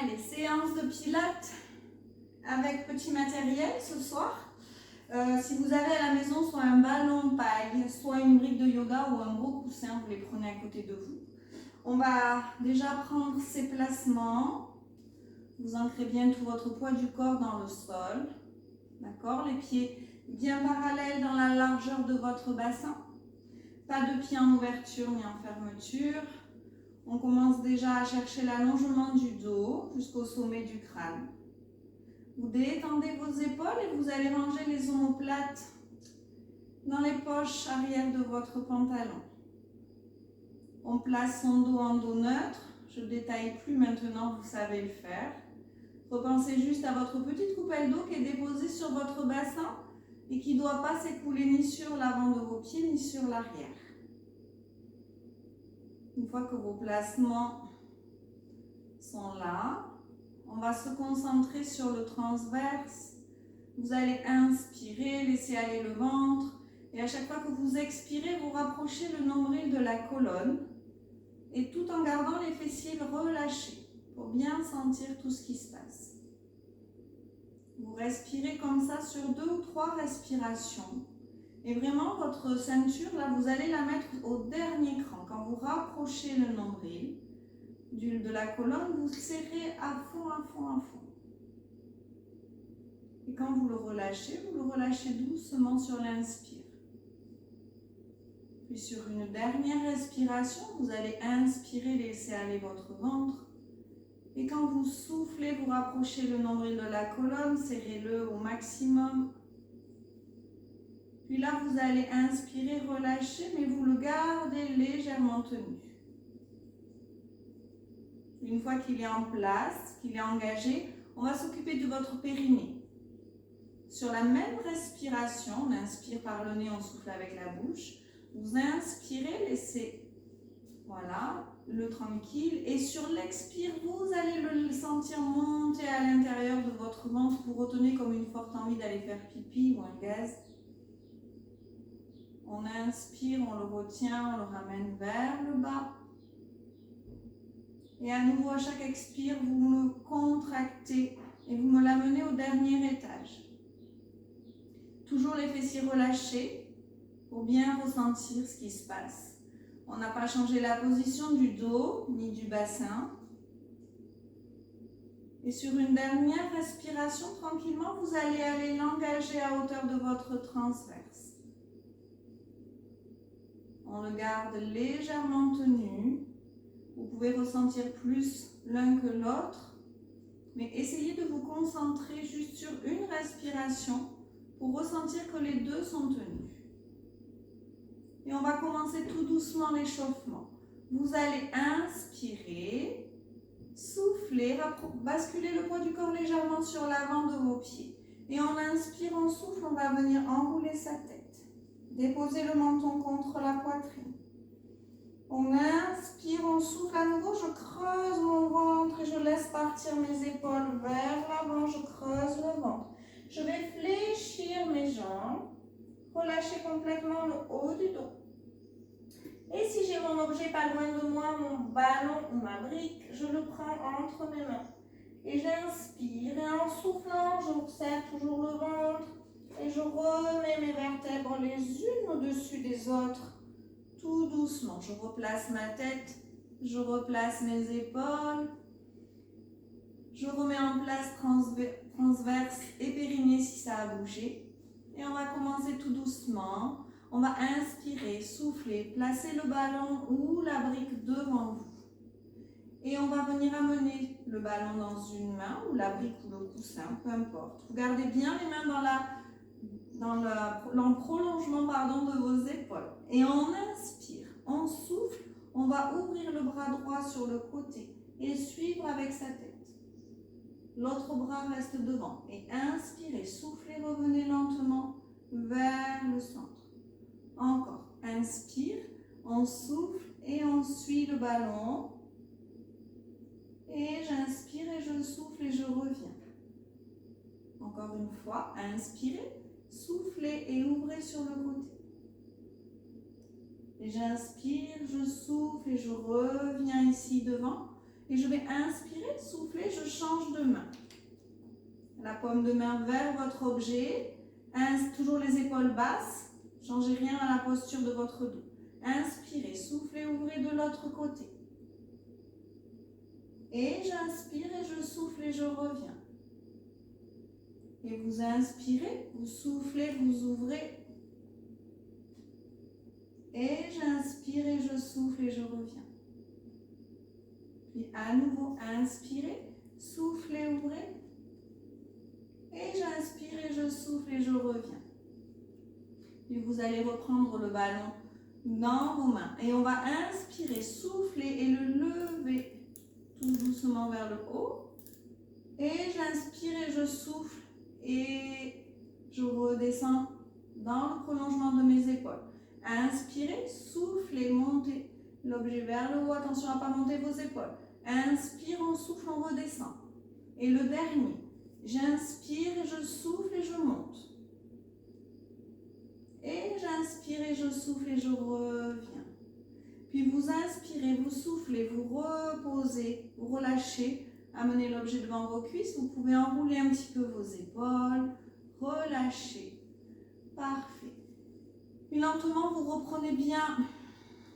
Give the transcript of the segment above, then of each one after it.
Allez, séance de pilates avec petit matériel ce soir. Si vous avez à la maison soit un ballon paille, soit une brique de yoga ou un gros coussin, vous les prenez à côté de vous. On va déjà prendre ces placements. Vous ancrez bien tout votre poids du corps dans le sol. D'accord? Les pieds bien parallèles dans la largeur de votre bassin. Pas de pieds en ouverture ni en fermeture. On commence déjà à chercher l'allongement du dos jusqu'au sommet du crâne. Vous détendez vos épaules et vous allez ranger les omoplates dans les poches arrière de votre pantalon. On place son dos en dos neutre. Je ne détaille plus maintenant, vous savez le faire. Repensez juste à votre petite coupelle d'eau qui est déposée sur votre bassin et qui ne doit pas s'écouler ni sur l'avant de vos pieds ni sur l'arrière. Une fois que vos placements sont là, on va se concentrer sur le transverse. Vous allez inspirer, laisser aller le ventre. Et à chaque fois que vous expirez, vous rapprochez le nombril de la colonne. Et tout en gardant les fessiers relâchés pour bien sentir tout ce qui se passe. Vous respirez comme ça sur 2 ou 3 respirations. Et vraiment, votre ceinture, là, vous allez la mettre au dernier cran. Quand vous rapprochez le nombril de la colonne, vous serrez à fond, à fond, à fond. Et quand vous le relâchez doucement sur l'inspire. Puis sur une dernière respiration, vous allez inspirer, laisser aller votre ventre. Et quand vous soufflez, vous rapprochez le nombril de la colonne, serrez-le au maximum. Puis là, vous allez inspirer, relâcher, mais vous le gardez légèrement tenu. Une fois qu'il est en place, qu'il est engagé, on va s'occuper de votre périnée. Sur la même respiration, on inspire par le nez, on souffle avec la bouche. Vous inspirez, laissez le tranquille. Et sur l'expire, vous allez le sentir monter à l'intérieur de votre ventre. Vous retenez comme une forte envie d'aller faire pipi ou un gaz. On inspire, on le retient, on le ramène vers le bas. Et à nouveau, à chaque expire, vous me contractez et vous me l'amenez au dernier étage. Toujours les fessiers relâchés pour bien ressentir ce qui se passe. On n'a pas changé la position du dos ni du bassin. Et sur une dernière respiration, tranquillement, vous allez aller l'engager à hauteur de votre transverse. On le garde légèrement tenu. Vous pouvez ressentir plus l'un que l'autre, mais essayez de vous concentrer juste sur une respiration pour ressentir que les deux sont tenus. Et on va commencer tout doucement l'échauffement. Vous allez inspirer, souffler, basculer le poids du corps légèrement sur l'avant de vos pieds. Et en inspire, on souffle, on va venir enrouler sa tête. Déposer le menton contre la poitrine. On inspire, on souffle à nouveau, je creuse mon ventre et je laisse partir mes épaules vers l'avant, je creuse le ventre. Je vais fléchir mes jambes, relâcher complètement le haut du dos. Et si j'ai mon objet pas loin de moi, mon ballon ou ma brique, je le prends entre mes mains. Et j'inspire et en soufflant, j'observe toujours le ventre et je remets mes vertèbres les unes au-dessus des autres. Tout doucement, je replace ma tête, je replace mes épaules, je remets en place transverse et périnée si ça a bougé. Et on va commencer tout doucement. On va inspirer, souffler, placer le ballon ou la brique devant vous. Et on va venir amener le ballon dans une main ou la brique ou le coussin, peu importe. Vous gardez bien les mains dans le prolongement de vos épaules. Et on inspire, on souffle, on va ouvrir le bras droit sur le côté et suivre avec sa tête. L'autre bras reste devant. Et inspirez, soufflez, revenez lentement vers le centre. Encore, inspire, on souffle et on suit le ballon. Et j'inspire et je souffle et je reviens. Encore une fois, inspirez. Soufflez et ouvrez sur le côté. Et j'inspire, je souffle et je reviens ici devant. Et je vais inspirer, souffler, je change de main. La paume de main vers votre objet. Toujours les épaules basses. Changez rien à la posture de votre dos. Inspirez, soufflez, ouvrez de l'autre côté. Et j'inspire et je souffle et je reviens. Et vous inspirez, vous soufflez, vous ouvrez. Et j'inspire et je souffle et je reviens. Puis à nouveau, inspirez, soufflez, ouvrez. Et j'inspire et je souffle et je reviens. Puis vous allez reprendre le ballon dans vos mains. Et on va inspirer, souffler et le lever tout doucement vers le haut. Et j'inspire et je souffle et je redescends dans le prolongement de mes épaules. Inspirez, soufflez, montez l'objet vers le haut. Attention à ne pas monter vos épaules. Inspire, on souffle, on redescend. Et le dernier, j'inspire et je souffle et je monte. Et j'inspire et je souffle et je reviens. Puis vous inspirez, vous soufflez, vous reposez, vous relâchez. Amenez l'objet devant vos cuisses. Vous pouvez enrouler un petit peu vos épaules. Relâchez. Parfait. Puis lentement, vous reprenez bien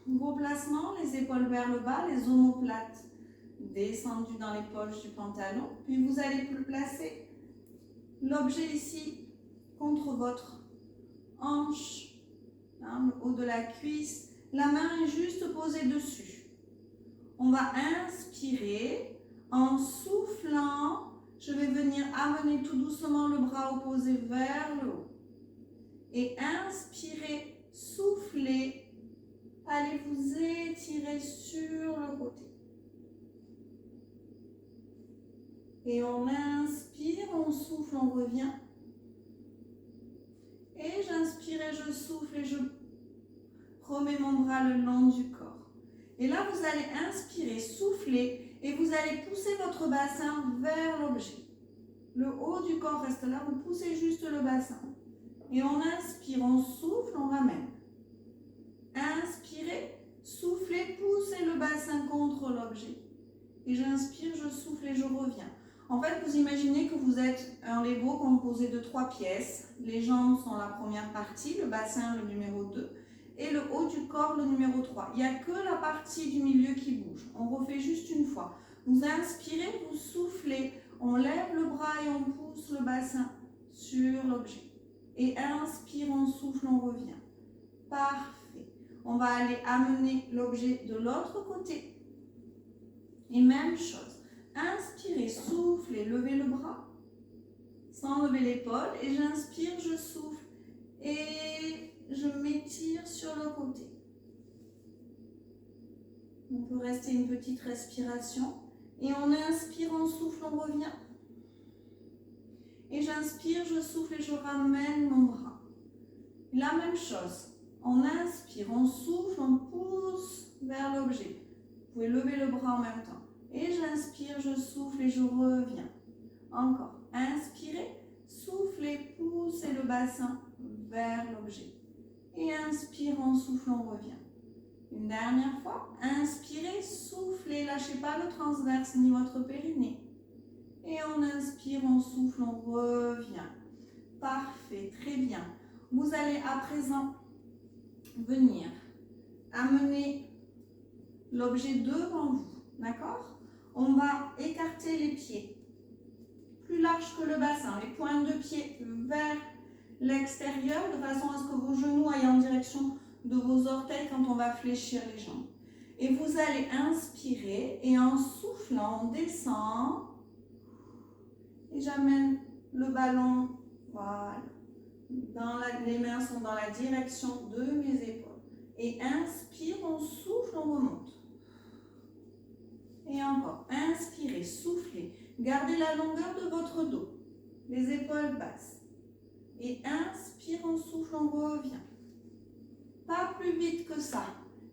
vos placements. Les épaules vers le bas, les omoplates descendues dans les poches du pantalon. Puis vous allez placer l'objet ici contre votre hanche, le haut de la cuisse. La main est juste posée dessus. On va inspirer. En soufflant, je vais venir amener tout doucement le bras opposé vers le haut. Et inspirez, soufflez. Allez vous étirer sur le côté. Et on inspire, on souffle, on revient. Et j'inspire et je souffle et je remets mon bras le long du corps. Et là, vous allez inspirer, souffler et vous allez pousser votre bassin vers l'objet. Le haut du corps reste là, vous poussez juste le bassin. Et on inspire, on souffle, on ramène. Inspirez, soufflez, poussez le bassin contre l'objet. Et j'inspire, je souffle et je reviens. En fait, vous imaginez que vous êtes un Lego composé de 3 pièces. Les jambes sont la première partie, le bassin le numéro 2 et le haut du corps le numéro 3. Il n'y a que la partie du milieu qui bouge. On refait juste une fois. Vous inspirez, vous soufflez, on lève le bras et on pousse le bassin sur l'objet. Et inspire, on souffle, on revient. Parfait. On va aller amener l'objet de l'autre côté. Et même chose. Inspirez, soufflez, levez le bras sans lever l'épaule. Et j'inspire, je souffle et je m'étire sur le côté. On peut rester une petite respiration. Et on inspire, on souffle, on revient. Et j'inspire, je souffle et je ramène mon bras. La même chose. On inspire, on souffle, on pousse vers l'objet. Vous pouvez lever le bras en même temps. Et j'inspire, je souffle et je reviens. Encore. Inspirez, soufflez, poussez le bassin vers l'objet. Et inspire, on souffle, on revient. Une dernière fois. Inspirez, soufflez, lâchez pas le transverse ni votre périnée. Et on inspire, on souffle, on revient. Parfait, très bien. Vous allez à présent venir amener l'objet devant vous. D'accord? On va écarter les pieds plus larges que le bassin, les pointes de pied vers l'extérieur, de façon à ce que vos genoux aillent en direction de vos orteils quand on va fléchir les jambes. Et vous allez inspirer et en soufflant, on descend. Et j'amène le ballon, voilà. Les mains sont dans la direction de mes épaules. Et inspire, on souffle, on remonte. Et encore, inspirez, soufflez. Gardez la longueur de votre dos, les épaules basses. Et inspire, on souffle, on revient. Pas plus vite que ça.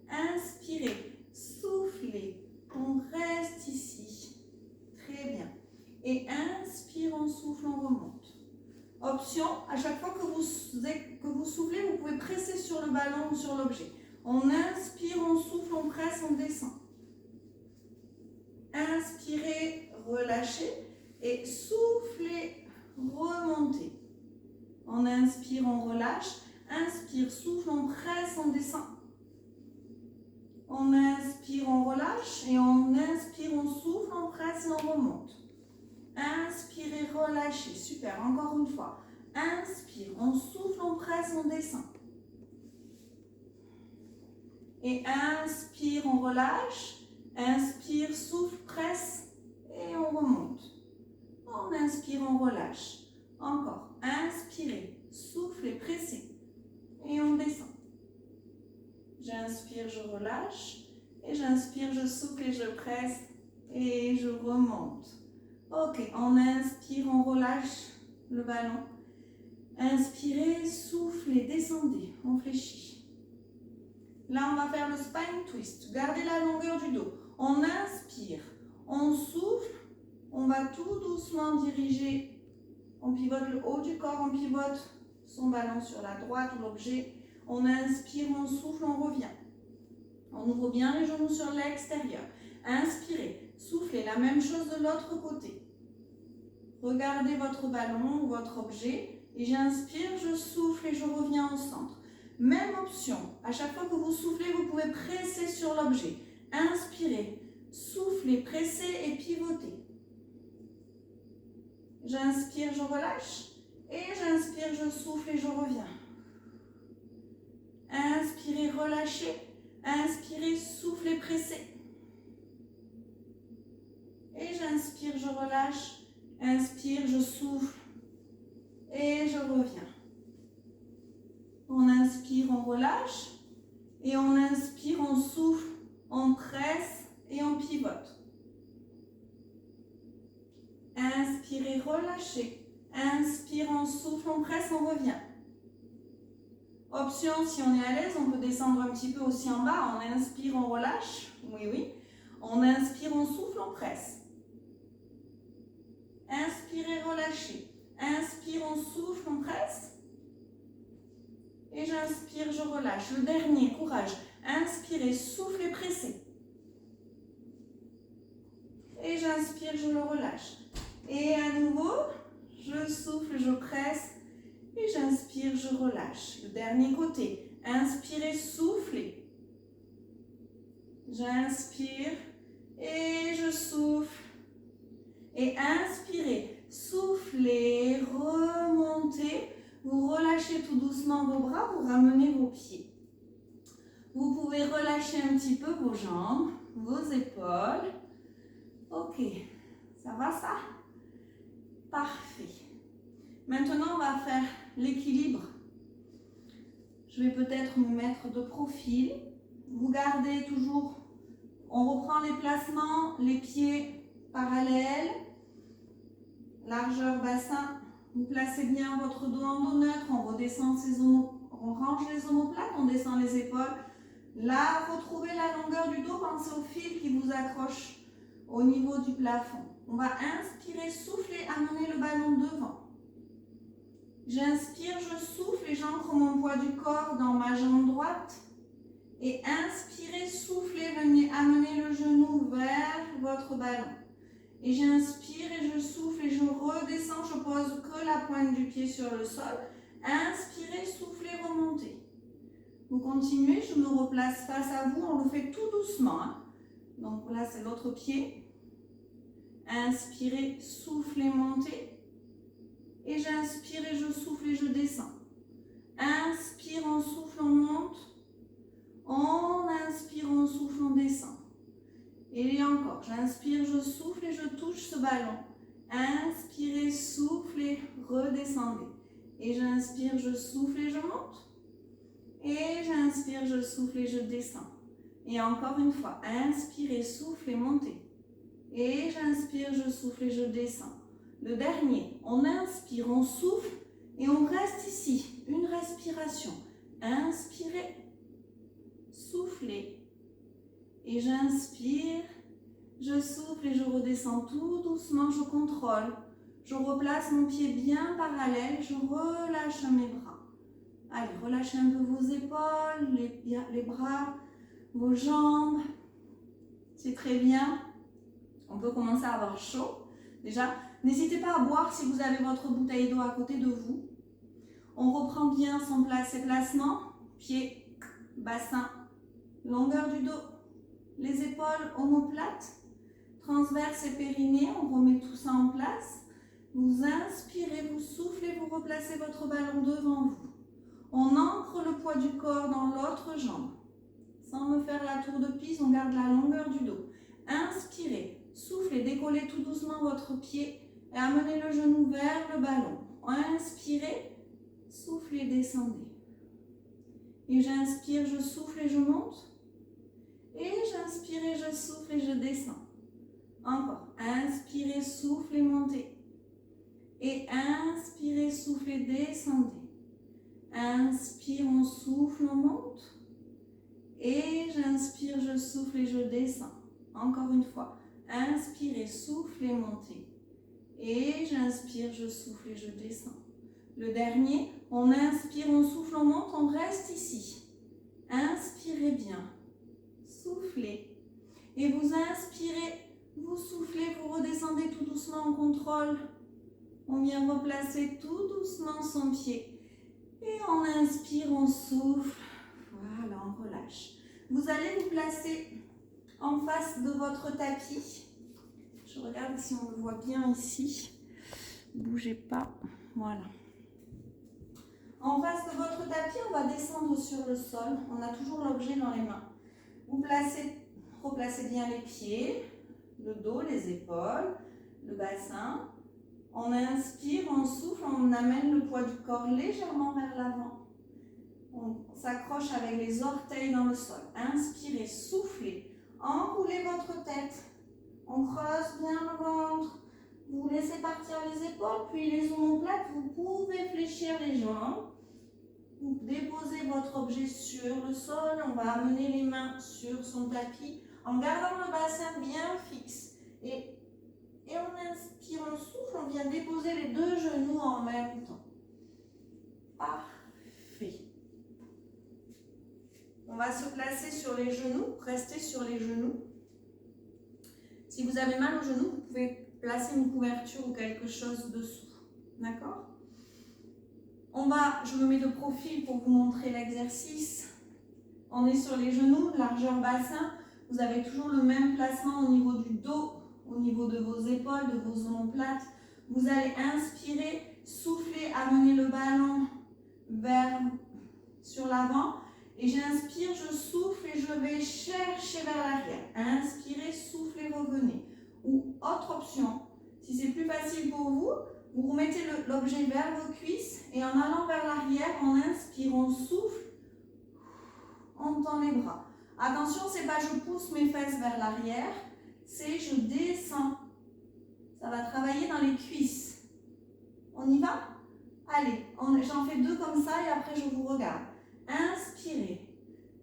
Inspirez, soufflez, on reste ici. Très bien. Et inspire, on souffle, on remonte. Option, à chaque fois que vous soufflez, vous pouvez presser sur le ballon ou sur l'objet. On inspire, on souffle, on presse, on descend. Inspirez, relâchez et soufflez, remontez. On inspire, on relâche. Inspire, souffle, on presse, on descend. On inspire, on relâche et on inspire, on souffle, on presse et on remonte. Inspirez, relâchez. Super, encore une fois. Inspire, on souffle, on presse, on descend. Et inspire, on relâche. Inspire, souffle, presse et on remonte. On inspire, on relâche. Encore. Inspirez, soufflez, pressez et on descend. J'inspire, je relâche. Et j'inspire, je souffle et je presse et je remonte. Ok, on inspire, on relâche le ballon. Inspirez, soufflez, descendez, on fléchit. Là, on va faire le spine twist. Gardez la longueur du dos. On inspire, on souffle, on va tout doucement diriger. On pivote le haut du corps, on pivote son ballon sur la droite ou l'objet. On inspire, on souffle, on revient. On ouvre bien les genoux sur l'extérieur. Inspirez, soufflez, la même chose de l'autre côté. Regardez votre ballon ou votre objet. Et j'inspire, je souffle et je reviens au centre. Même option. À chaque fois que vous soufflez, vous pouvez presser sur l'objet. Inspirez, soufflez, pressez et pivotez. J'inspire, je relâche. Et j'inspire, je souffle et je reviens. Inspirez, relâchez. Inspirez, soufflez, pressez. Et j'inspire, je relâche. Inspire, je souffle. Et je reviens. On inspire, on relâche. Et on inspire, on souffle, on presse et on pivote. Inspirez, relâchez. Inspire, on souffle, on presse, on revient. Option, si on est à l'aise, on peut descendre un petit peu aussi en bas. On inspire, on relâche. Oui, oui. On inspire, on souffle, on presse. Inspirez, relâchez. Inspire, on souffle, on presse. Et j'inspire, je relâche. Le dernier, courage. Inspirez, soufflez, pressez. Et j'inspire, je le relâche. Et à nouveau, je souffle, je presse. Et j'inspire, je relâche. Le dernier côté. Inspirez, soufflez. J'inspire et je souffle. Et inspirez, soufflez, remontez. Vous relâchez tout doucement vos bras, vous ramenez vos pieds. Vous pouvez relâcher un petit peu vos jambes, vos épaules. Ok, ça va ça? Parfait. Maintenant, on va faire l'équilibre. Je vais peut-être me mettre de profil. Vous gardez toujours, on reprend les placements, les pieds parallèles, largeur bassin. Vous placez bien votre dos en dos neutre, on redescend on range les omoplates, on descend les épaules. Là, retrouvez la longueur du dos, pensez au fil qui vous accroche au niveau du plafond. On va inspirer, souffler, amener le ballon devant. J'inspire, je souffle et j'ancre mon poids du corps dans ma jambe droite. Et inspirez, soufflez, venez amener le genou vers votre ballon. Et j'inspire et je souffle et je redescends, je pose que la pointe du pied sur le sol. Inspirez, soufflez, remontez. Vous continuez, je me replace face à vous, on le fait tout doucement. Hein. Donc là, c'est l'autre pied. Inspirez, soufflez, montez. Et j'inspire et je souffle et je descends. Inspire, on souffle, on monte. On inspire, on souffle, on descend. Et encore, j'inspire, je souffle et je touche ce ballon. Inspirez, soufflez, redescendez. Et j'inspire, je souffle et je monte. Et j'inspire, je souffle et je descends. Et encore une fois, inspirez, soufflez, montez. Et j'inspire, je souffle et je descends. Le dernier, on inspire, on souffle et on reste ici. Une respiration. Inspirez, soufflez. Et j'inspire, je souffle et je redescends tout doucement, je contrôle. Je replace mon pied bien parallèle, je relâche mes bras. Allez, relâchez un peu vos épaules, les bras, vos jambes. C'est très bien. On peut commencer à avoir chaud. Déjà, n'hésitez pas à boire si vous avez votre bouteille d'eau à côté de vous. On reprend bien ses placements. Pieds, bassin, longueur du dos, les épaules omoplates, transverse et périnée. On remet tout ça en place. Vous inspirez, vous soufflez, vous replacez votre ballon devant vous. On ancre le poids du corps dans l'autre jambe. Sans me faire la tour de Pise, on garde la longueur du dos. Inspirez, soufflez, décollez tout doucement votre pied et amenez le genou vers le ballon. Inspirez, soufflez, descendez. Et j'inspire, je souffle et je monte. Et j'inspire et je souffle et je descends. Encore. Inspirez, soufflez, montez. Et inspirez, soufflez, descendez. Inspire, on souffle, on monte. Et j'inspire, je souffle et je descends. Encore une fois. Inspirez, soufflez, montez. Et j'inspire, je souffle et je descends. Le dernier, on inspire, on souffle, on monte, on reste ici. Inspirez bien. Soufflez. Et vous inspirez, vous soufflez, vous redescendez tout doucement en contrôle. On vient replacer tout doucement son pied. Et on inspire, on souffle. Voilà, on relâche. Vous allez vous placer en face de votre tapis. Je regarde si on le voit bien ici. Bougez pas. Voilà. En face de votre tapis, on va descendre sur le sol. On a toujours l'objet dans les mains. Vous replacez bien les pieds, le dos, les épaules, le bassin. On inspire, on souffle, on amène le poids du corps légèrement vers l'avant. On s'accroche avec les orteils dans le sol. Inspirez, soufflez, enroulez votre tête. On creuse bien le ventre. Vous laissez partir les épaules, puis les omoplates. Vous pouvez fléchir les jambes. Vous déposez votre objet sur le sol. On va amener les mains sur son tapis en gardant le bassin bien fixe. Et on inspire, on souffle, on vient déposer les deux genoux en même temps. Parfait. On va se placer sur les genoux, rester sur les genoux. Si vous avez mal aux genoux, vous pouvez placer une couverture ou quelque chose dessous. D'accord ? Je me mets de profil pour vous montrer l'exercice. On est sur les genoux, largeur bassin. Vous avez toujours le même placement au niveau du dos, au niveau de vos épaules, de vos omoplates. Vous allez inspirer, souffler, amener le ballon sur l'avant. Et j'inspire, je souffle et je vais chercher vers l'arrière. Inspirez, soufflez, revenez. Ou autre option, si c'est plus facile pour vous, vous remettez l'objet vers vos cuisses et en allant vers l'arrière, on inspire, on souffle, on tend les bras. Attention, c'est pas je pousse mes fesses vers l'arrière, c'est je descends. Ça va travailler dans les cuisses. On y va? Allez, j'en fais deux comme ça et après je vous regarde. Inspirez,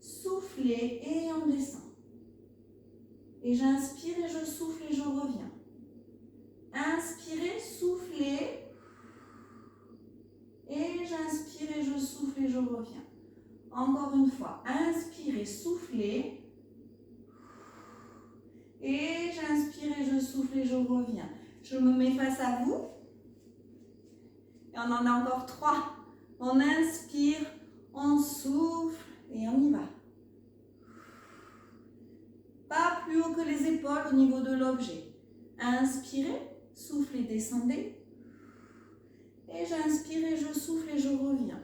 soufflez et on descend. Et j'inspire et je souffle et je reviens. Inspirez, soufflez. Et j'inspire et je souffle et je reviens. Encore une fois. Inspirez, soufflez. Et j'inspire et je souffle et je reviens. Je me mets face à vous. Et on en a encore 3. On inspire, on souffle et on y va. Pas plus haut que les épaules au niveau de l'objet. Inspirez, soufflez, descendez. Et j'inspire et je souffle et je reviens.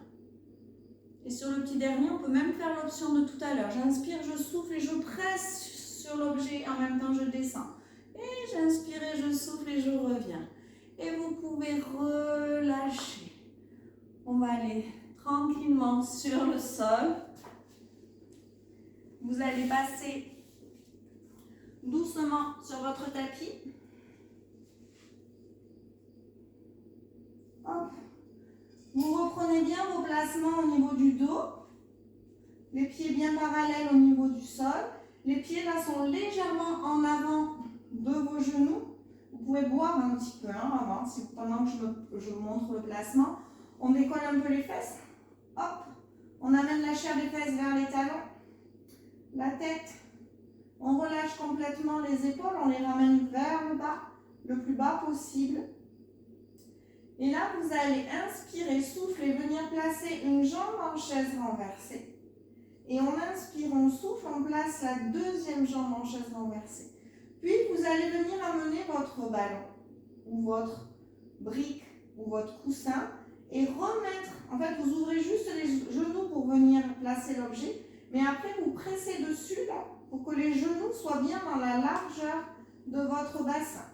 Et sur le petit dernier, on peut même faire l'option de tout à l'heure. J'inspire, je souffle et je presse sur l'objet. En même temps, je descends. Et j'inspire et je souffle et je reviens. Et vous pouvez relâcher. On va aller tranquillement sur le sol. Vous allez passer doucement sur votre tapis. Hop. Vous reprenez bien vos placements au niveau du dos. Les pieds bien parallèles au niveau du sol. Les pieds là sont légèrement en avant de vos genoux. Vous pouvez boire un petit peu avant, pendant que je vous montre le placement. On décolle un peu les fesses. Hop. On amène la chair des fesses vers les talons. La tête On relâche complètement les épaules, on les ramène vers le bas, le plus bas possible. Et là, vous allez inspirer, souffler, venir placer une jambe en chaise renversée. Et on inspire, on souffle, on place la deuxième jambe en chaise renversée. Puis, vous allez venir amener votre ballon ou votre brique ou votre coussin et remettre, en fait, vous ouvrez juste les genoux pour venir placer l'objet, mais après, vous pressez dessus là, pour que les genoux soient bien dans la largeur de votre bassin.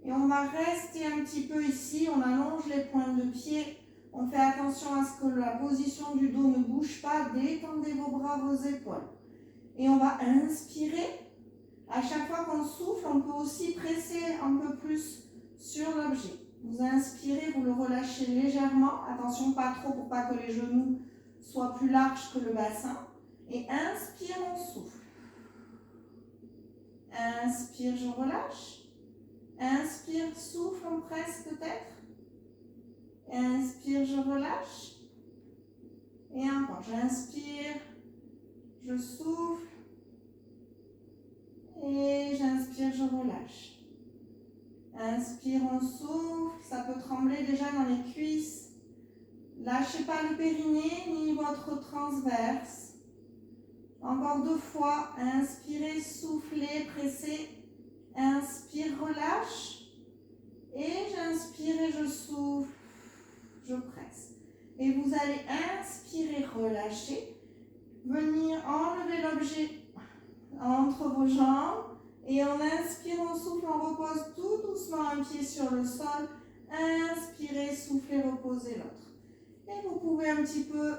Et on va rester un petit peu ici, on allonge les pointes de pied, on fait attention à ce que la position du dos ne bouge pas, détendez vos bras, vos épaules. Et on va inspirer. À chaque fois qu'on souffle, on peut aussi presser un peu plus sur l'objet. Vous inspirez, vous le relâchez légèrement, attention pas trop pour pas que les genoux soient plus larges que le bassin. Et inspire, on souffle. Inspire, je relâche. Inspire, souffle, on presse peut-être. Inspire, je relâche. Et encore, j'inspire, je souffle. Et j'inspire, je relâche. Inspire, on souffle. Ça peut trembler déjà dans les cuisses. Lâchez pas le périnée ni votre transverse. Encore 2 fois. Inspirez, soufflez, pressez. Inspire, relâche. Et j'inspire et je souffle. Je presse. Et vous allez inspirer, relâcher. Venir enlever l'objet entre vos jambes. Et on inspire, on souffle, on repose tout doucement un pied sur le sol. Inspirez, soufflez, reposez l'autre. Et vous pouvez un petit peu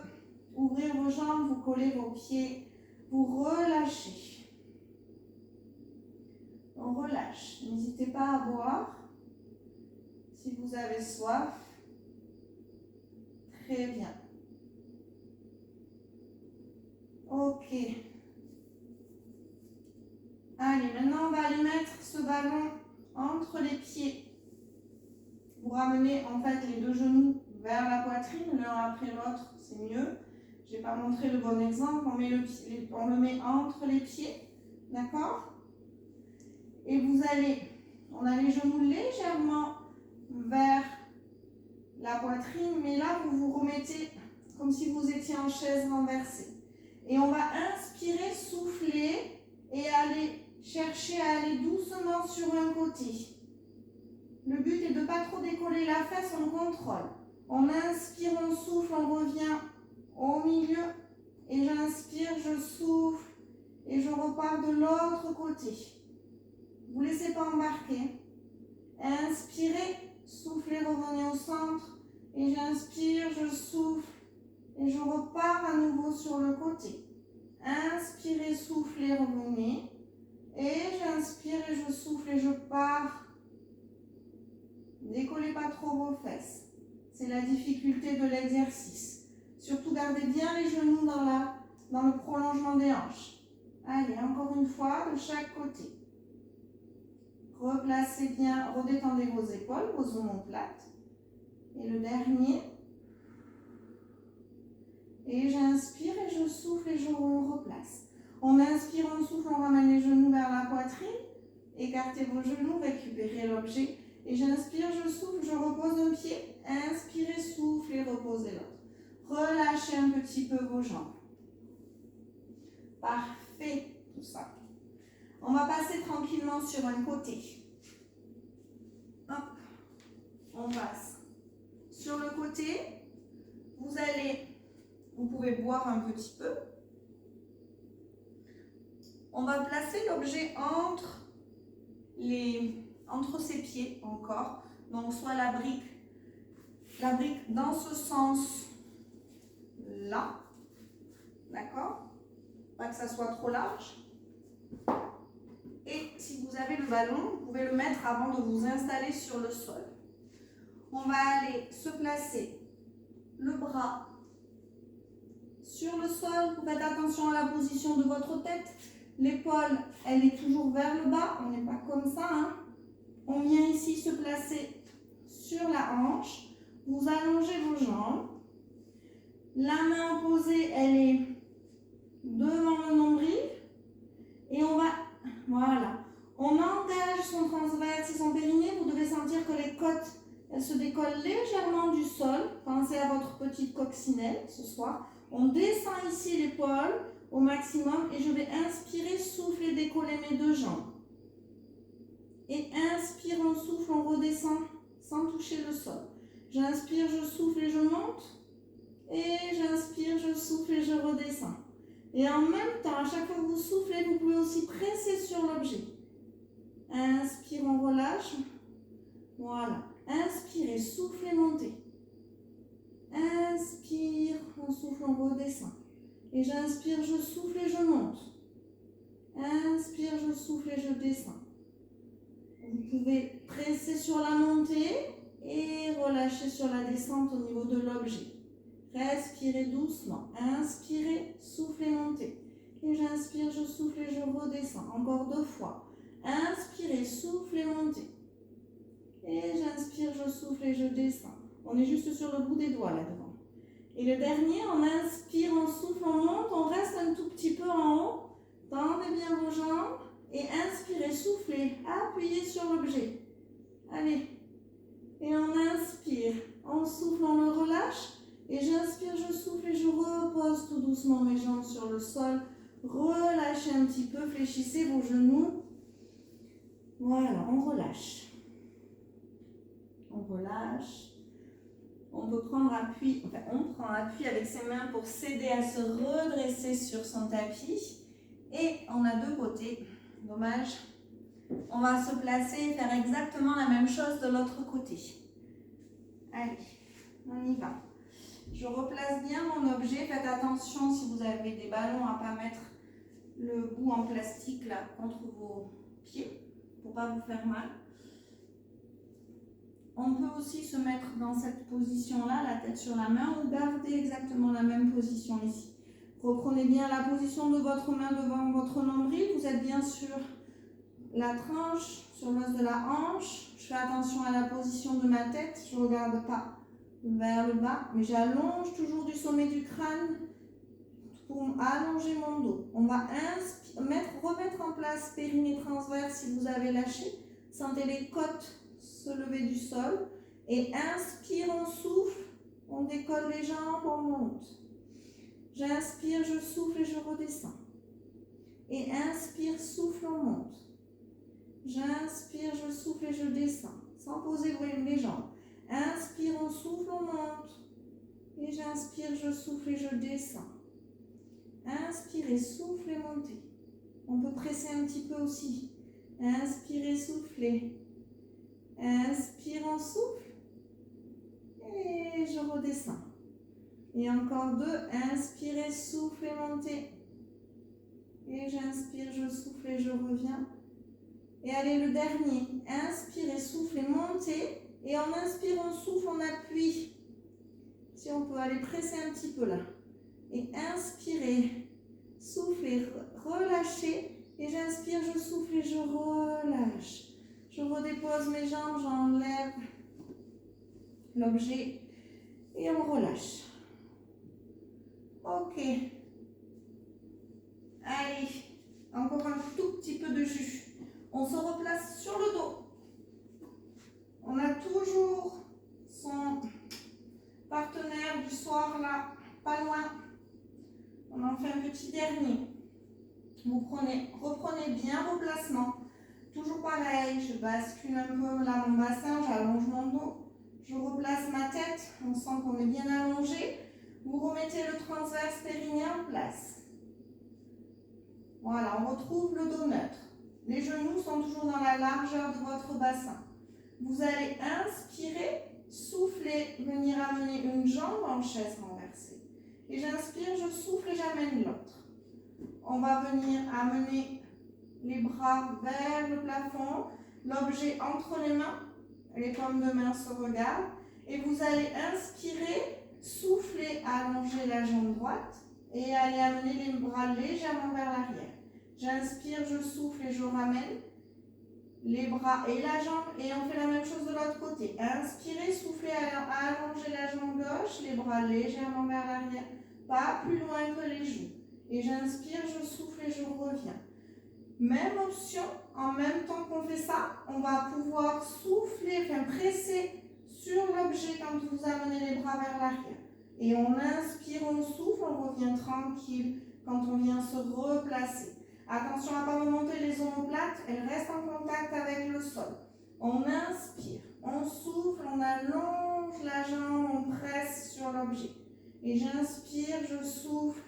ouvrir vos jambes, vous collez vos pieds, vous relâchez. On relâche. N'hésitez pas à boire si vous avez soif. Très bien. Ok. Allez, maintenant on va aller mettre ce ballon entre les pieds. Vous ramenez en fait les 2 genoux vers la poitrine, l'un après l'autre, c'est mieux. Je n'ai pas montré le bon exemple, on le met entre les pieds, d'accord? Et on a les genoux légèrement vers la poitrine, mais là vous vous remettez comme si vous étiez en chaise renversée. Et on va inspirer, souffler et aller chercher à aller doucement sur un côté. Le but est de ne pas trop décoller la fesse, on contrôle. On inspire, on souffle, on revient au milieu. Et j'inspire, je souffle et je repars de l'autre côté. Vous ne laissez pas embarquer. Inspirez, soufflez, revenez au centre. Et j'inspire, je souffle et je repars à nouveau sur le côté. Inspirez, soufflez, revenez. Et j'inspire et je souffle et je pars. Décollez pas trop vos fesses. C'est la difficulté de l'exercice. Surtout gardez bien les genoux dans le prolongement des hanches. Allez, encore une fois, de chaque côté. Replacez bien, redétendez vos épaules, vos omoplates. Et le dernier. Et j'inspire et je souffle et je replace. On inspire, on souffle, on ramène les genoux vers la poitrine. Écartez vos genoux, récupérez l'objet. Et j'inspire, je souffle, je repose un pied. Inspirez, soufflez, reposez l'autre. Relâchez un petit peu vos jambes. Parfait, tout ça. On va passer tranquillement sur un côté. Hop, on passe. Sur le côté, vous pouvez boire un petit peu. On va placer l'objet entre ses pieds encore. Donc soit la brique dans ce sens là. D'accord? Pas que ça soit trop large. Et si vous avez le ballon, vous pouvez le mettre avant de vous installer sur le sol. On va aller se placer le bras sur le sol. Vous faites attention à la position de votre tête. L'épaule, elle est toujours vers le bas. On n'est pas comme ça. Hein. On vient ici se placer sur la hanche. Vous allongez vos jambes. La main opposée, elle est devant le nombril. Et on va que les côtes, elles se décollent légèrement du sol. Pensez à votre petite coccinelle ce soir. On descend ici l'épaule au maximum et je vais inspirer, souffler, décoller mes deux jambes. Et inspire, on souffle, on redescend sans toucher le sol. J'inspire, je souffle et je monte. Et j'inspire, je souffle et je redescends. Et en même temps, à chaque fois que vous soufflez, vous pouvez aussi presser sur l'objet. Inspire, on relâche. Voilà. Inspirez, soufflez, montez. Inspire, on souffle, on redescend. Et j'inspire, je souffle et je monte. Inspire, je souffle et je descends. Vous pouvez presser sur la montée et relâcher sur la descente au niveau de l'objet. Respirez doucement. Inspirez, soufflez, montez. Et j'inspire, je souffle et je redescends. Encore 2 fois. Inspirez, soufflez, montez. Et j'inspire, je souffle et je descends. On est juste sur le bout des doigts là devant. Et le dernier, on inspire, on souffle, on monte, on reste un tout petit peu en haut. Tendez bien vos jambes et inspirez, soufflez, appuyez sur l'objet. Allez. Et on inspire, on souffle, on le relâche. Et j'inspire, je souffle et je repose tout doucement mes jambes sur le sol. Relâchez un petit peu, fléchissez vos genoux. Voilà, on relâche. On relâche. On peut prendre appui, enfin on prend appui avec ses mains pour s'aider à se redresser sur son tapis. Et on a 2 côtés. Dommage. On va se placer et faire exactement la même chose de l'autre côté. Allez, on y va. Je replace bien mon objet. Faites attention si vous avez des ballons à ne pas mettre le bout en plastique là contre vos pieds pour ne pas vous faire mal. On peut aussi se mettre dans cette position-là, la tête sur la main, ou garder exactement la même position ici. Reprenez bien la position de votre main devant votre nombril. Vous êtes bien sur la tranche, sur l'os de la hanche. Je fais attention à la position de ma tête. Je ne regarde pas vers le bas, mais j'allonge toujours du sommet du crâne pour allonger mon dos. On va remettre en place périnée transverse si vous avez lâché. Sentez les côtes se lever du sol. Et inspire, on souffle, on décolle les jambes, on monte. J'inspire, je souffle et je redescends. Et inspire, souffle, on monte. J'inspire, je souffle et je descends, sans poser les jambes. Inspire, on souffle, on monte. Et j'inspire, je souffle et je descends. Inspirez, soufflez, montez. On peut presser un petit peu aussi. Inspirez, soufflez. Inspire, on souffle. Et je redescends. Et encore 2. Inspirez, soufflez, montez. Et j'inspire, je souffle et je reviens. Et allez, le dernier. Inspirez, soufflez, montez. Et en inspire, on souffle, on appuie. Si on peut aller presser un petit peu là. Et inspirez, soufflez, relâchez. Et j'inspire, je souffle et je relâche. Je redépose mes jambes, j'enlève l'objet et on relâche. Ok. Allez, encore un tout petit peu de jus. On se replace sur le dos. On a toujours son partenaire du soir là, pas loin. On en fait un petit dernier. Vous reprenez bien vos placements. Toujours pareil, je bascule un peu là mon bassin, j'allonge mon dos. Je replace ma tête, on sent qu'on est bien allongé. Vous remettez le transverse périnée en place. Voilà, on retrouve le dos neutre. Les genoux sont toujours dans la largeur de votre bassin. Vous allez inspirer, souffler, venir amener une jambe en chaise renversée. Et j'inspire, je souffle et j'amène l'autre. On va venir amener les bras vers le plafond, l'objet entre les mains, les paumes de main se regardent. Et vous allez inspirer, souffler, allonger la jambe droite et allez amener les bras légèrement vers l'arrière. J'inspire, je souffle et je ramène les bras et la jambe et on fait la même chose de l'autre côté. Inspirez, soufflez, allongez la jambe gauche, les bras légèrement vers l'arrière, pas plus loin que les joues. Et j'inspire, je souffle et je reviens. Même option, en même temps qu'on fait ça, on va pouvoir souffler, enfin presser sur l'objet quand vous amenez les bras vers l'arrière. Et on inspire, on souffle, on revient tranquille quand on vient se replacer. Attention à ne pas remonter les omoplates, elles restent en contact avec le sol. On inspire, on souffle, on allonge la jambe, on presse sur l'objet. Et j'inspire, je souffle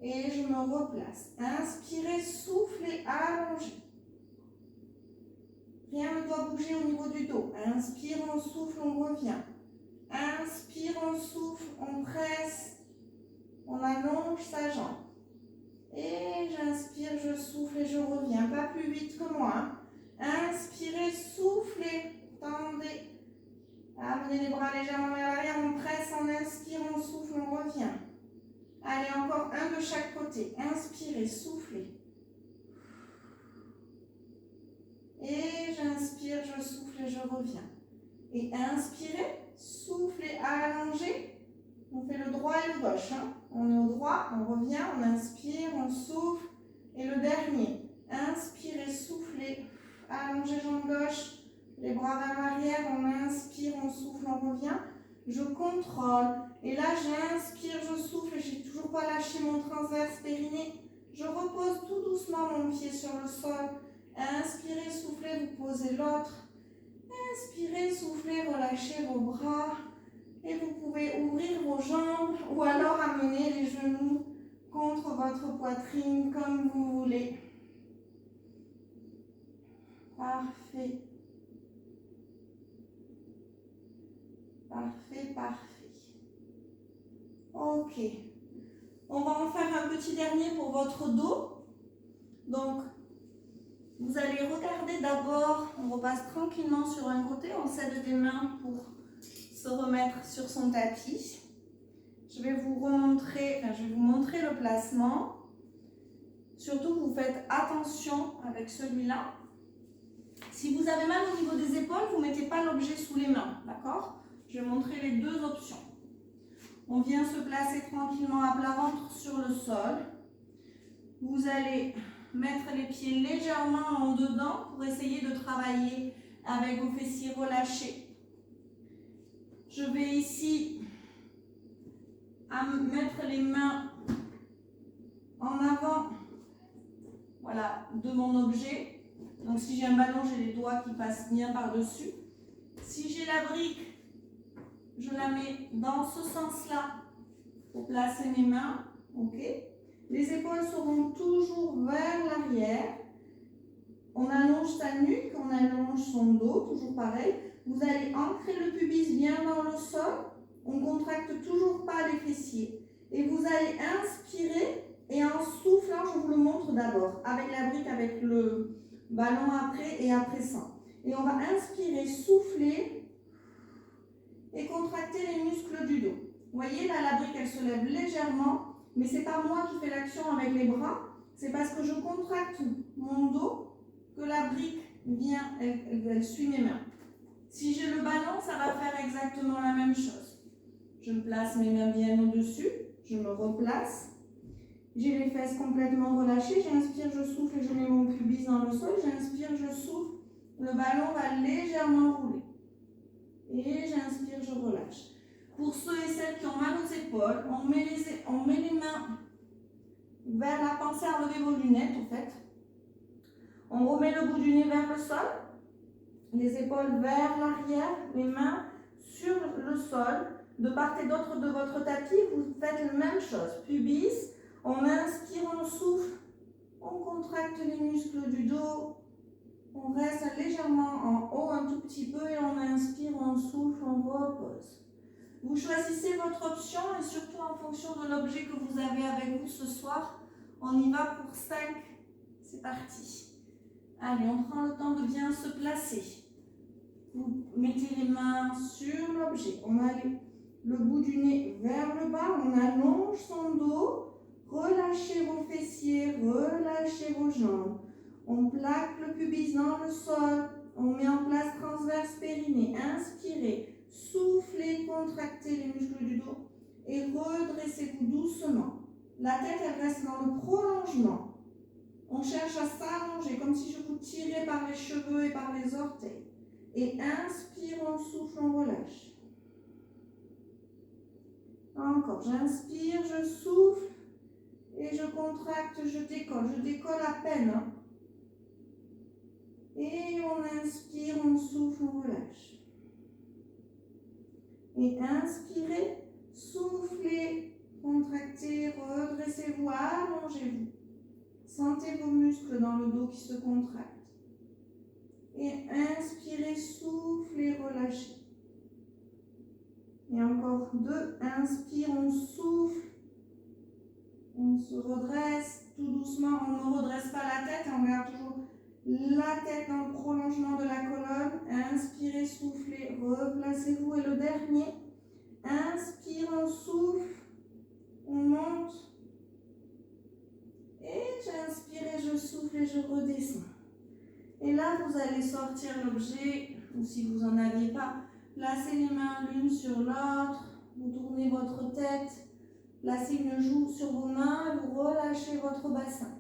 et je me replace. Inspirez, soufflez, allongez. Rien ne doit bouger au niveau du dos. Inspire, on souffle, on revient. Inspire, on souffle, on presse, on allonge sa jambe. Et j'inspire, je souffle et je reviens. Pas plus vite que moi. Inspirez, soufflez, tendez. Amenez les bras légèrement vers l'arrière, on presse, on inspire, on souffle, on revient. Allez, encore un de chaque côté. Inspirez, soufflez. Et j'inspire, je souffle et je reviens. Et inspirez, soufflez, allongez. On fait le droit et le gauche. Hein. On est au droit, on revient, on inspire, on souffle. Et le dernier. Inspirez, soufflez, allongez jambe gauche. Les bras vers l'arrière, on inspire, on souffle, on revient. Je contrôle. Et là, j'inspire, je souffle et je n'ai toujours pas lâché mon transverse périnée. Je repose tout doucement mon pied sur le sol. Inspirez, soufflez, vous posez l'autre. Inspirez, soufflez, relâchez vos bras. Et vous pouvez ouvrir vos jambes ou alors amener les genoux contre votre poitrine comme vous voulez. Parfait. Parfait, parfait. Ok. On va en faire un petit dernier pour votre dos. Donc, vous allez regarder d'abord, on repasse tranquillement sur un côté, on s'aide des mains pour se remettre sur son tapis. Je vais vous montrer le placement. Surtout, vous faites attention avec celui-là. Si vous avez mal au niveau des épaules, vous ne mettez pas l'objet sous les mains, d'accord? Je vais montrer les deux options. On vient se placer tranquillement à plat ventre sur le sol. Vous allez mettre les pieds légèrement en dedans pour essayer de travailler avec vos fessiers relâchés. Je vais ici mettre les mains en avant, voilà, de mon objet. Donc si j'ai un ballon, j'ai les doigts qui passent bien par-dessus. Si j'ai la brique, je la mets dans ce sens-là pour placer mes mains. Ok. Les épaules seront toujours vers l'arrière. On allonge sa nuque, on allonge son dos, toujours pareil. Vous allez ancrer le pubis bien dans le sol. On ne contracte toujours pas les fessiers. Et vous allez inspirer et en soufflant, je vous le montre d'abord, avec la brique, avec le ballon après et après ça. Et on va inspirer, souffler et contracter les muscles du dos. Vous voyez, là, la brique, elle se lève légèrement, mais ce n'est pas moi qui fais l'action avec les bras, c'est parce que je contracte mon dos que la brique vient, elle suit mes mains. Si j'ai le ballon, ça va faire exactement la même chose. Je me place mes mains bien au-dessus, je me replace. J'ai les fesses complètement relâchées, j'inspire, je souffle et je mets mon pubis dans le sol, j'inspire, je souffle, le ballon va légèrement rouler. Et j'inspire, je relâche. Pour ceux et celles qui ont mal aux épaules, on met les mains vers la pensée à enlever vos lunettes en fait. On remet le bout du nez vers le sol, les épaules vers l'arrière, les mains sur le sol. De part et d'autre de votre tapis, vous faites la même chose. Pubis, on inspire, on souffle, on contracte les muscles du dos, on reste légèrement en haut un tout petit peu et on inspire, on souffle, on repose. Vous choisissez votre option et surtout en fonction de l'objet que vous avez avec vous ce soir. On y va pour 5. C'est parti. Allez, on prend le temps de bien se placer. Vous mettez les mains sur l'objet. On a le bout du nez vers le bas. On allonge son dos. Relâchez vos fessiers, relâchez vos jambes. On plaque le pubis dans le sol. On met en place transverse périnée. Inspirez, soufflez, contractez les muscles du dos et redressez-vous doucement. La tête, elle reste dans le prolongement. On cherche à s'allonger comme si je vous tirais par les cheveux et par les orteils. Et inspire, on souffle, on relâche. Encore, j'inspire, je souffle et je contracte, je décolle. Je décolle à peine. Hein. Et on inspire, on souffle, on relâche. Et inspirez, soufflez, contractez, redressez-vous, allongez-vous. Sentez vos muscles dans le dos qui se contractent. Et inspirez, soufflez, relâchez. Et encore 2. Inspire, on souffle. On se redresse tout doucement. On ne redresse pas la tête. On garde toujours la tête dans le prolongement de la colonne. Inspirez, soufflez, replacez-vous. Et le dernier. Inspire, on souffle. On monte. Et j'inspire et je souffle et je redescends. Et là, vous allez sortir l'objet, ou si vous n'en aviez pas, placez les mains l'une sur l'autre, vous tournez votre tête, placez une joue sur vos mains, vous relâchez votre bassin.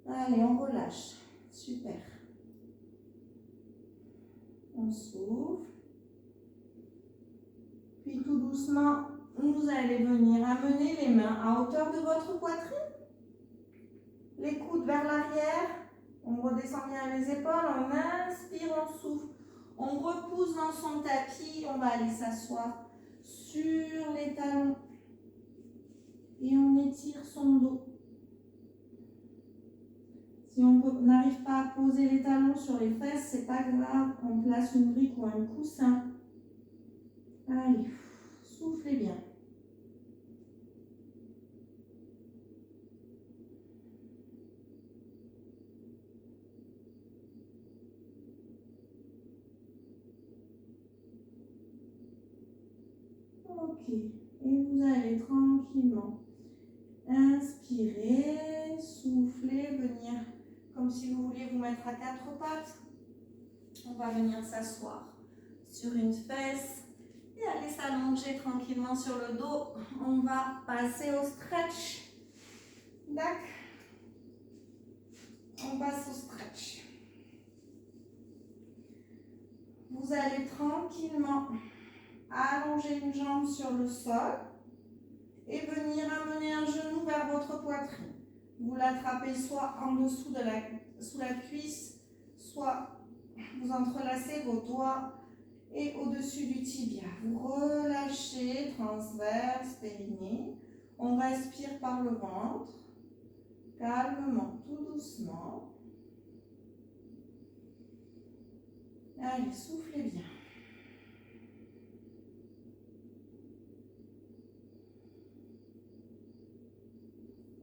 Allez, on relâche. Super. On souffle. Puis tout doucement, vous allez venir amener les mains à hauteur de votre poitrine. Les coudes vers l'arrière. On redescend bien les épaules, on inspire, on souffle. On repousse dans son tapis, on va aller s'asseoir sur les talons. Et on étire son dos. Si on n'arrive pas à poser les talons sur les fesses, c'est pas grave. On place une brique ou un coussin. Allez, soufflez bien. Ok, et vous allez tranquillement inspirer, souffler, venir comme si vous vouliez vous mettre à 4 pattes. On va venir s'asseoir sur une fesse et aller s'allonger tranquillement sur le dos. On va passer au stretch. D'accord. On passe au stretch. Vous allez tranquillement allonger une jambe sur le sol et venir amener un genou vers votre poitrine. Vous l'attrapez soit en dessous sous la cuisse, soit vous entrelacez vos doigts et au-dessus du tibia. Vous relâchez, transverse, périnée. On respire par le ventre, calmement, tout doucement. Allez, soufflez bien.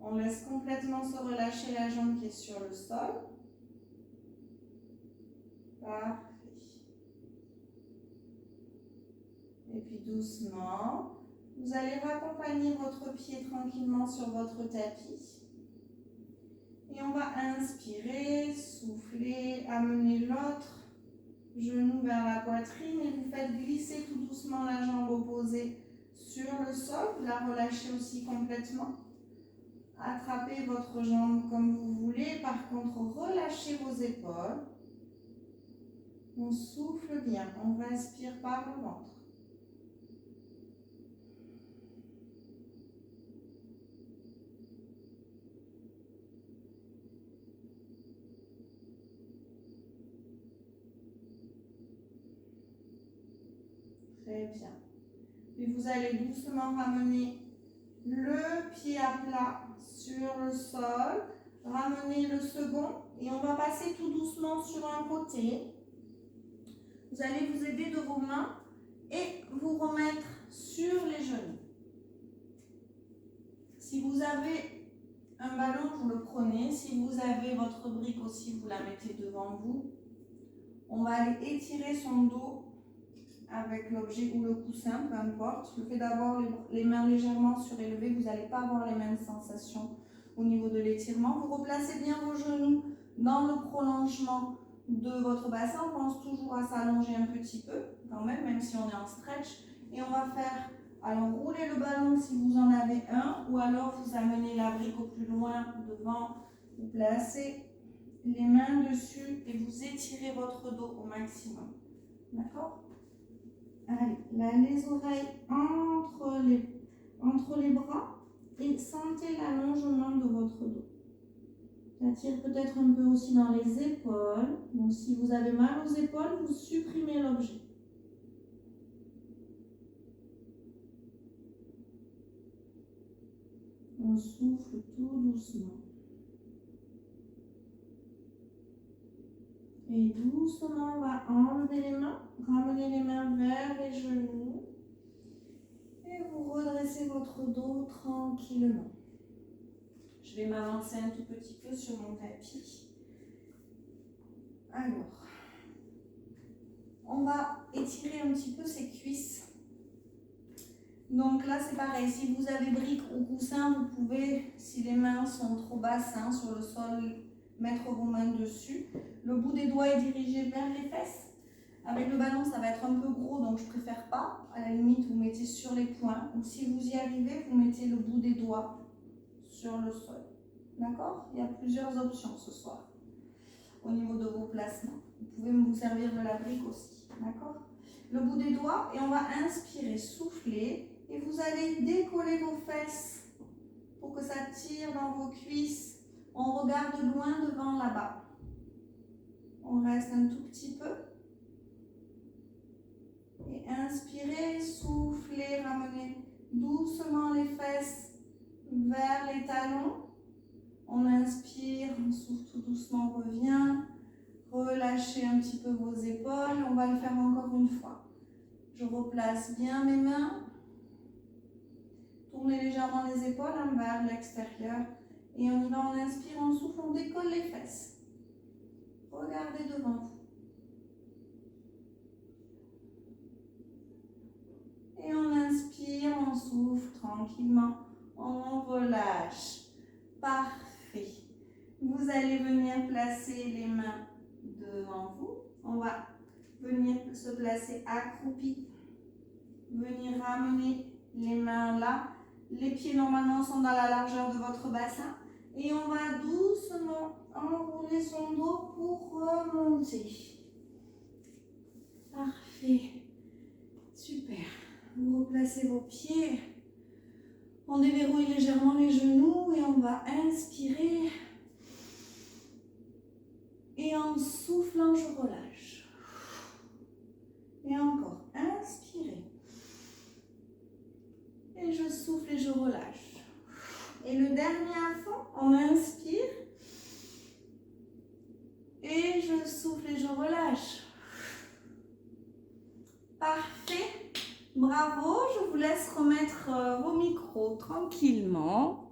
On laisse complètement se relâcher la jambe qui est sur le sol. Parfait. Et puis doucement, vous allez raccompagner votre pied tranquillement sur votre tapis. Et on va inspirer, souffler, amener l'autre genou vers la poitrine et vous faites glisser tout doucement la jambe opposée sur le sol. Vous la relâchez aussi complètement. Attrapez votre jambe comme vous voulez. Par contre, relâchez vos épaules. On souffle bien. On respire par le ventre. Très bien. Puis vous allez doucement ramener le pied à plat sur le sol. Ramenez le second et on va passer tout doucement sur un côté. Vous allez vous aider de vos mains et vous remettre sur les genoux. Si vous avez un ballon, vous le prenez. Si vous avez votre brique aussi, vous la mettez devant vous. On va aller étirer son dos avec l'objet ou le coussin, peu importe. Le fait d'avoir les mains légèrement surélevées, vous n'allez pas avoir les mêmes sensations au niveau de l'étirement. Vous replacez bien vos genoux dans le prolongement de votre bassin. On pense toujours à s'allonger un petit peu, quand même si on est en stretch. Et on va faire, alors roulez le ballon si vous en avez un, ou alors vous amenez la brique au plus loin devant Vous placez les mains dessus et vous étirez votre dos au maximum. D'accord? Allez, là, les oreilles entre les bras et sentez l'allongement de votre dos. J'attire peut-être un peu aussi dans les épaules. Donc, si vous avez mal aux épaules, vous supprimez l'objet. On souffle tout doucement. Et doucement, on va enlever les mains, ramener les mains vers les genoux. Et vous redressez votre dos tranquillement. Je vais m'avancer un tout petit peu sur mon tapis. Alors, on va étirer un petit peu ses cuisses. Donc là, c'est pareil. Si vous avez briques ou coussin, vous pouvez, si les mains sont trop basses sur le sol, mettre vos mains dessus. Le bout des doigts est dirigé vers les fesses. Avec le ballon, ça va être un peu gros, donc je préfère pas. À la limite, vous mettez sur les poings. Ou si vous y arrivez, vous mettez le bout des doigts sur le sol. D'accord? Il y a plusieurs options ce soir au niveau de vos placements. Vous pouvez vous servir de la brique aussi. D'accord? Le bout des doigts et on va inspirer, souffler et vous allez décoller vos fesses pour que ça tire dans vos cuisses. On regarde loin devant là-bas. On reste un tout petit peu. Et inspirez, soufflez, ramenez doucement les fesses vers les talons. On inspire, on souffle tout doucement, on revient. Relâchez un petit peu vos épaules. On va le faire encore une fois. Je replace bien mes mains. Tournez légèrement les épaules vers l'extérieur. Et on y va, on inspire, on souffle, on décolle les fesses. Regardez devant vous. Et on inspire, on souffle tranquillement. On relâche. Parfait. Vous allez venir placer les mains devant vous. On va venir se placer accroupi. Venir ramener les mains là. Les pieds normalement sont dans la largeur de votre bassin. Et on va doucement enrouler son dos pour remonter. Parfait. Super. Vous replacez vos pieds. On déverrouille légèrement les genoux et on va inspirer. Et en soufflant, je relâche. Et encore, inspirez. Et je souffle et je relâche. Et le dernier à fond, on inspire. Et je souffle et je relâche. Parfait. Bravo, je vous laisse remettre vos micros tranquillement.